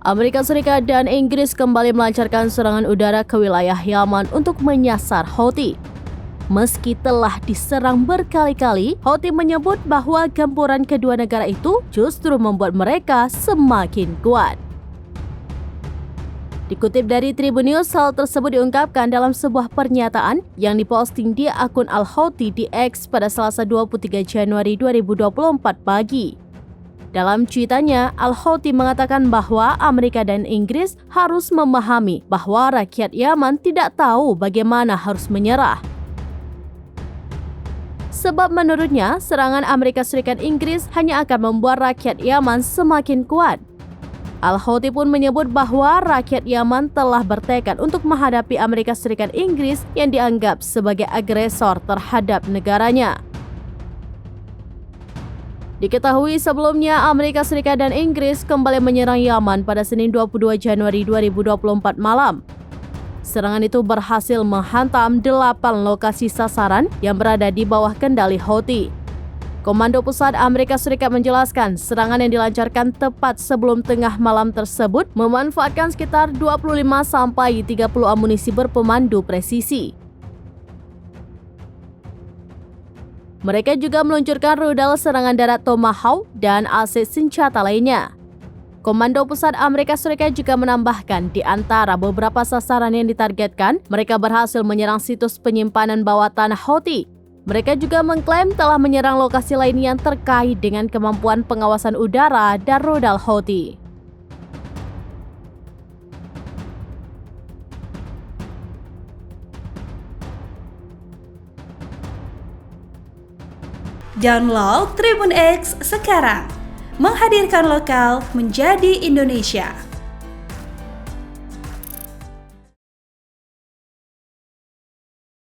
Amerika Serikat dan Inggris kembali melancarkan serangan udara ke wilayah Yaman untuk menyasar Houthi. Meski telah diserang berkali-kali, Houthi menyebut bahwa gempuran kedua negara itu justru membuat mereka semakin kuat. Dikutip dari Tribun News, hal tersebut diungkapkan dalam sebuah pernyataan yang diposting di akun Al-Houthi di X pada Selasa 23 Januari 2024 pagi. Dalam cuitannya, Al-Houthi mengatakan bahwa Amerika dan Inggris harus memahami bahwa rakyat Yaman tidak tahu bagaimana harus menyerah. Sebab menurutnya, serangan Amerika Serikat Inggris hanya akan membuat rakyat Yaman semakin kuat. Al-Houthi pun menyebut bahwa rakyat Yaman telah bertekad untuk menghadapi Amerika Serikat Inggris yang dianggap sebagai agresor terhadap negaranya. Diketahui sebelumnya Amerika Serikat dan Inggris kembali menyerang Yaman pada Senin 22 Januari 2024 malam. Serangan itu berhasil menghantam 8 lokasi sasaran yang berada di bawah kendali Houthi. Komando Pusat Amerika Serikat menjelaskan serangan yang dilancarkan tepat sebelum tengah malam tersebut memanfaatkan sekitar 25-30 amunisi berpemandu presisi. Mereka juga meluncurkan rudal serangan darat Tomahawk dan aset senjata lainnya. Komando Pusat Amerika Serikat juga menambahkan di antara beberapa sasaran yang ditargetkan, mereka berhasil menyerang situs penyimpanan bawah tanah Houthi. Mereka juga mengklaim telah menyerang lokasi lain yang terkait dengan kemampuan pengawasan udara dan rudal Houthi. Download Tribun X sekarang, menghadirkan lokal menjadi Indonesia.